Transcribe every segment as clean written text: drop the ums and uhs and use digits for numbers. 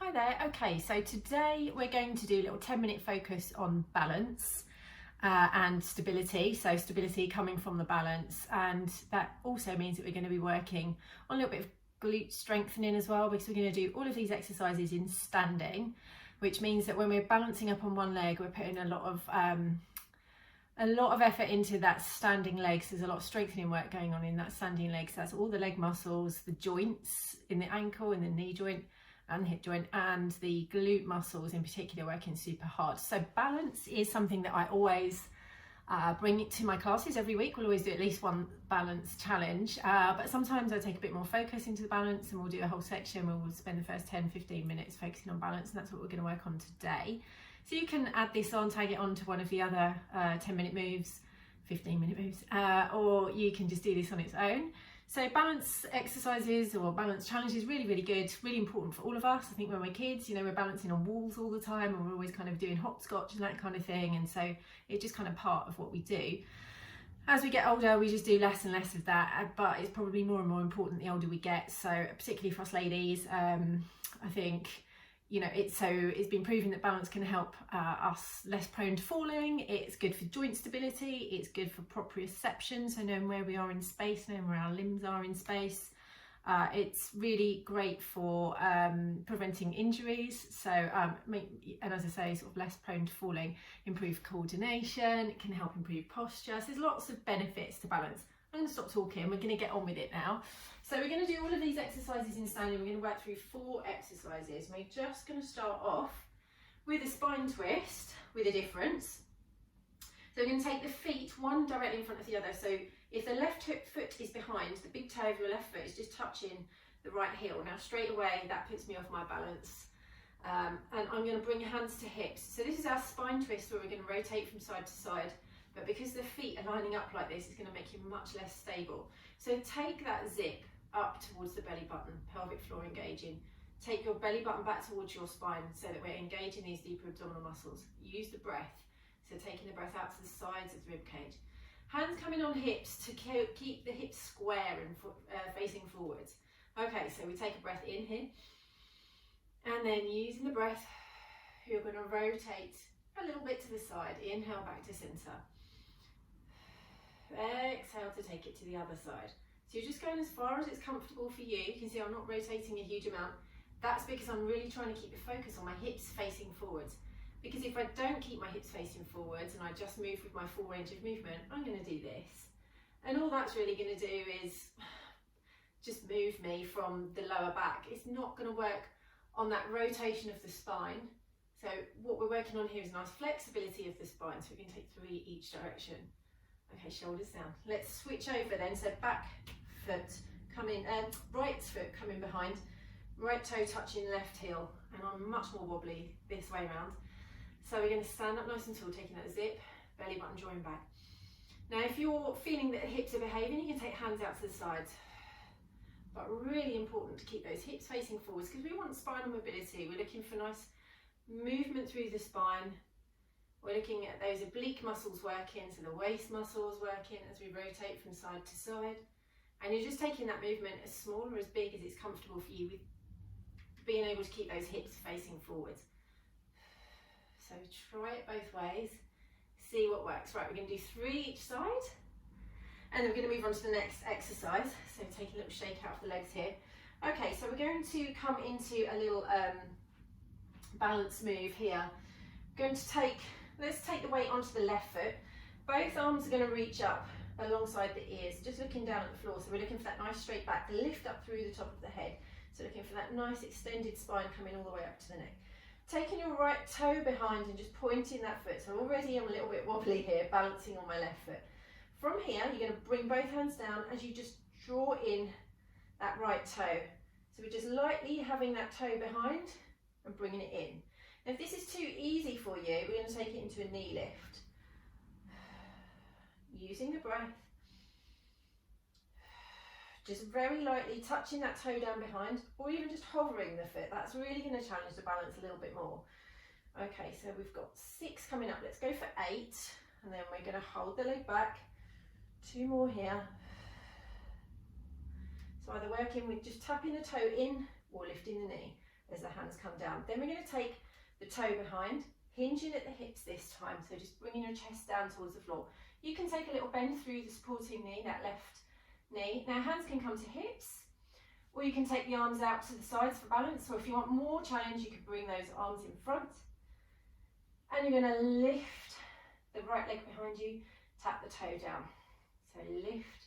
Hi there. Okay, so today we're going to do a little 10-minute focus on balance and stability. So stability coming from the balance, and that also means that we're going to be working on a little bit of glute strengthening as well, because we're going to do all of these exercises in standing, which means that when we're balancing up on one leg, we're putting a lot of effort into that standing legs. There's a lot of strengthening work going on in that standing legs. So that's all the leg muscles, the joints in the ankle, in the knee joint and the hip joint, and the glute muscles in particular working super hard. So balance is something that I always bring it to my classes every week. We'll always do at least one balance challenge, but sometimes I take a bit more focus into the balance and we'll do a whole section where we'll spend the first 10-15 minutes focusing on balance, and that's what we're going to work on today. So you can add this on, tag it on to one of the other 10-minute moves, 15-minute moves, or you can just do this on its own. So balance exercises or balance challenges is really, really good, really important for all of us. I think when we're kids, we're balancing on walls all the time and we're always kind of doing hopscotch and that kind of thing. And so it's just kind of part of what we do. As we get older, we just do less and less of that, but it's probably more and more important the older we get. So particularly for us ladies, I think, it's been proven that balance can help us less prone to falling. It's good for joint stability. It's good for proprioception, so knowing where we are in space, knowing where our limbs are in space. It's really great for preventing injuries. So, and as I say, sort of less prone to falling, improve coordination. It can help improve posture. So there's lots of benefits to balance. I'm going to stop talking. We're going to get on with it now. So we're going to do all of these exercises in standing. We're going to work through 4 exercises. We're just going to start off with a spine twist with a difference. So we're going to take the feet one directly in front of the other. So if the left foot is behind, the big toe of your left foot is just touching the right heel. Now straight away that puts me off my balance. And I'm going to bring your hands to hips. So this is our spine twist where we're going to rotate from side to side. But because the feet are lining up like this, it's going to make you much less stable. So take that zip up towards the belly button, pelvic floor engaging. Take your belly button back towards your spine so that we're engaging these deeper abdominal muscles. Use the breath, so taking the breath out to the sides of the rib cage. Hands coming on hips to keep the hips square and facing forwards. Okay, so we take a breath in here, and then using the breath, you're going to rotate a little bit to the side. Inhale back to center. Exhale to take it to the other side. So you're just going as far as it's comfortable for you. You can see I'm not rotating a huge amount. That's because I'm really trying to keep the focus on my hips facing forwards. Because if I don't keep my hips facing forwards and I just move with my full range of movement, I'm going to do this. And all that's really going to do is just move me from the lower back. It's not going to work on that rotation of the spine. So what we're working on here is nice flexibility of the spine. So we can take 3 each direction. Okay, shoulders down. Let's switch over then. So back foot coming, right foot coming behind, right toe touching left heel, and I'm much more wobbly this way around. So we're going to stand up nice and tall, taking that zip, belly button drawing back. Now if you're feeling that the hips are behaving, you can take hands out to the sides. But really important to keep those hips facing forwards because we want spinal mobility. We're looking for nice movement through the spine. We're looking at those oblique muscles working, so the waist muscles working as we rotate from side to side. And you're just taking that movement as small or as big as it's comfortable for you, with being able to keep those hips facing forwards. So try it both ways, see what works. Right, we're going to do 3 each side, and then we're going to move on to the next exercise. So take a little shake out of the legs here. Okay, so we're going to come into a little balance move here. We're going to let's take the weight onto the left foot. Both arms are going to reach up alongside the ears, just looking down at the floor. So we're looking for that nice straight back, lift up through the top of the head. So looking for that nice extended spine coming all the way up to the neck. Taking your right toe behind and just pointing that foot. So already I'm a little bit wobbly here, balancing on my left foot. From here, you're going to bring both hands down as you just draw in that right toe. So we're just lightly having that toe behind and bringing it in. Now, if this is too easy for you, we're going to take it into a knee lift. Using the breath. Just very lightly touching that toe down behind, or even just hovering the foot. That's really going to challenge the balance a little bit more. Okay, so we've got 6 coming up. Let's go for 8, and then we're going to hold the leg back. 2 more here. So either working with just tapping the toe in or lifting the knee. as the hands come down. Then we're going to take the toe behind, hinging at the hips this time, so just bringing your chest down towards the floor. You can take a little bend through the supporting knee, that left knee. Now hands can come to hips, or you can take the arms out to the sides for balance, or if you want more challenge, you could bring those arms in front. And you're going to lift the right leg behind you, tap the toe down. So lift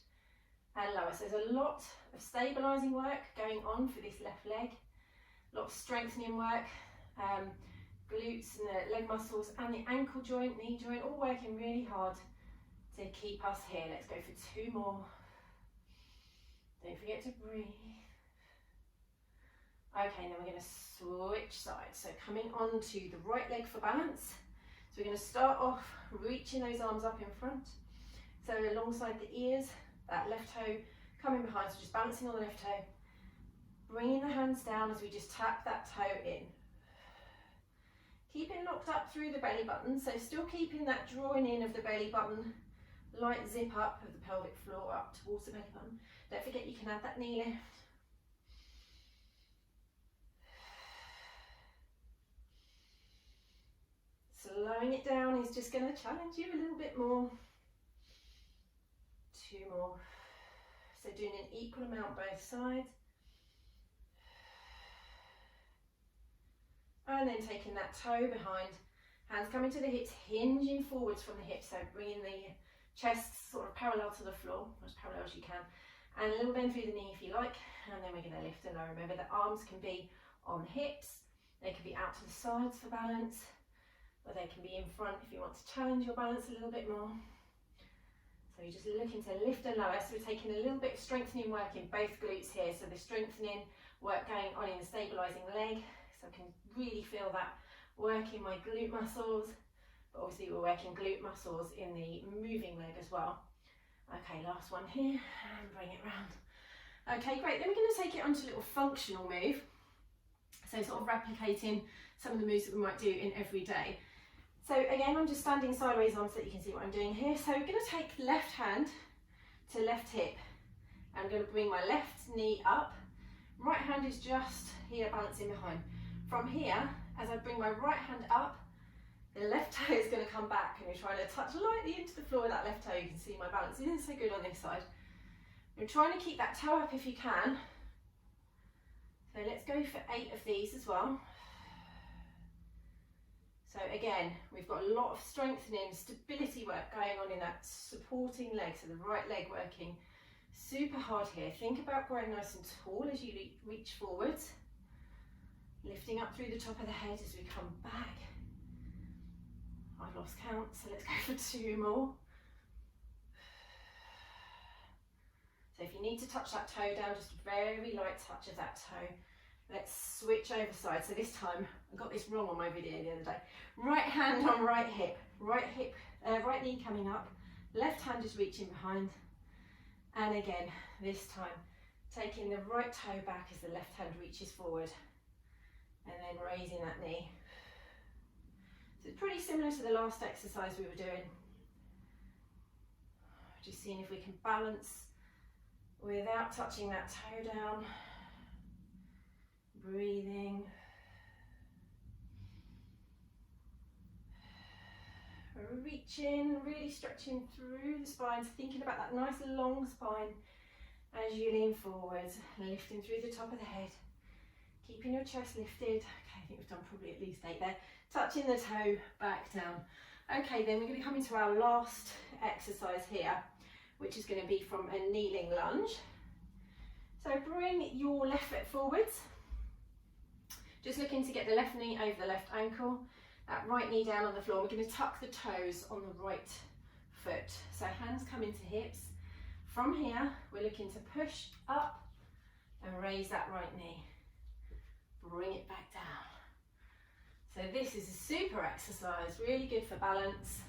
and lower. So there's a lot of stabilising work going on for this left leg, a lot of strengthening work, glutes and the leg muscles and the ankle joint, knee joint, all working really hard to keep us here. Let's go for 2 more. Don't forget to breathe. Okay, and then we're going to switch sides. So coming on to the right leg for balance. So we're going to start off reaching those arms up in front. So alongside the ears, that left toe coming behind, so just balancing on the left toe. Bringing the hands down as we just tap that toe in. Keeping locked up through the belly button, so still keeping that drawing in of the belly button, light zip up of the pelvic floor up towards the belly button. Don't forget you can add that knee lift. Slowing it down is just going to challenge you a little bit more. 2 more. So doing an equal amount both sides. And then taking that toe behind, hands coming to the hips, hinging forwards from the hips, so bringing the chest sort of parallel to the floor, as parallel as you can, and a little bend through the knee if you like, and then we're going to lift and lower. Remember the arms can be on hips, they can be out to the sides for balance, or they can be in front if you want to challenge your balance a little bit more. So you're just looking to lift and lower, so we're taking a little bit of strengthening work in both glutes here, so the strengthening work going on in the stabilising leg, so I can really feel that working my glute muscles, but obviously we're working glute muscles in the moving leg as well. Okay, last one here, and bring it round. Okay, great, then we're going to take it onto a little functional move, so sort of replicating some of the moves that we might do in every day. So again, I'm just standing sideways on so that you can see what I'm doing here. So I'm going to take left hand to left hip. I'm going to bring my left knee up. Right hand is just here balancing behind. From here, as I bring my right hand up, the left toe is going to come back and you're trying to touch lightly into the floor with that left toe. You can see my balance isn't so good on this side. You're trying to keep that toe up if you can. So let's go for 8 of these as well. So again, we've got a lot of strengthening, stability work going on in that supporting leg, so the right leg working super hard here. Think about growing nice and tall as you reach forwards, lifting up through the top of the head as we come back. I've lost count, so let's go for 2 more. So if you need to touch that toe down, just a very light touch of that toe. Let's switch over sides. So this time, I got this wrong on my video the other day. Right hand on right hip, right knee coming up, left hand just reaching behind. And again, this time, taking the right toe back as the left hand reaches forward. And then raising that knee. So it's pretty similar to the last exercise we were doing. Just seeing if we can balance without touching that toe down. Breathing. Reaching, really stretching through the spine, thinking about that nice long spine as you lean forwards, lifting through the top of the head, keeping your chest lifted. Okay, I think we've done probably at least 8 there. Touching the toe back down. Okay, then we're going to come into our last exercise here, which is going to be from a kneeling lunge. So bring your left foot forwards. Just looking to get the left knee over the left ankle, that right knee down on the floor. We're going to tuck the toes on the right foot. So hands come into hips. From here, we're looking to push up and raise that right knee. Bring it back down. So this is a super exercise, really good for balance,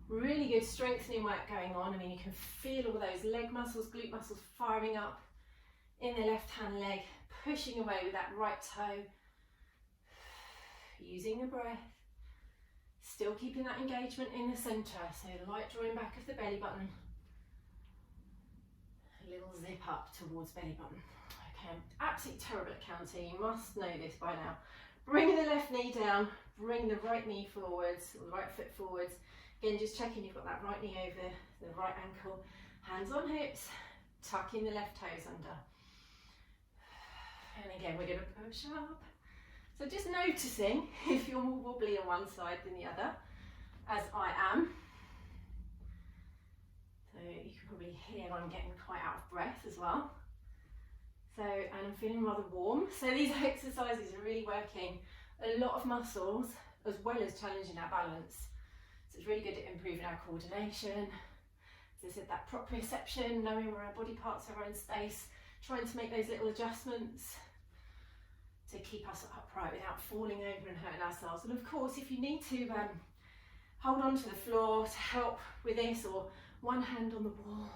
really good strengthening work going on. I mean, you can feel all those leg muscles, glute muscles firing up in the left hand leg, pushing away with that right toe. Using the breath, still keeping that engagement in the centre, so light drawing back of the belly button, a little zip up towards belly button. Okay, I'm absolutely terrible at counting. You must know this by now. Bring the left knee down, bring the right knee forwards, or the right foot forwards. Again, just checking you've got that right knee over the right ankle. Hands on hips, tucking the left toes under. And again, we're going to push up. So just noticing if you're more wobbly on one side than the other, as I am. So you can probably hear I'm getting quite out of breath as well. So, and I'm feeling rather warm. So these exercises are really working a lot of muscles as well as challenging our balance. So it's really good at improving our coordination. As I said, that proprioception, knowing where our body parts are in space, trying to make those little adjustments to keep us upright without falling over and hurting ourselves. And of course, if you need to hold on to the floor to help with this, or one hand on the wall,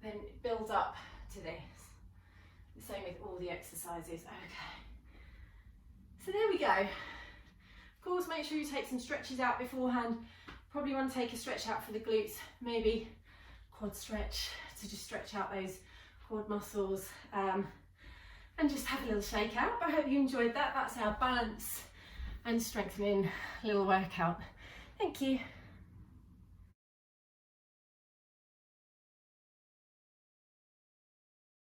then it builds up to this. The same with all the exercises. Okay. So there we go. Of course, make sure you take some stretches out beforehand. Probably want to take a stretch out for the glutes, maybe quad stretch to just stretch out those quad muscles. And just have a little shake out. I hope you enjoyed that. That's our balance and strengthening little workout. Thank you.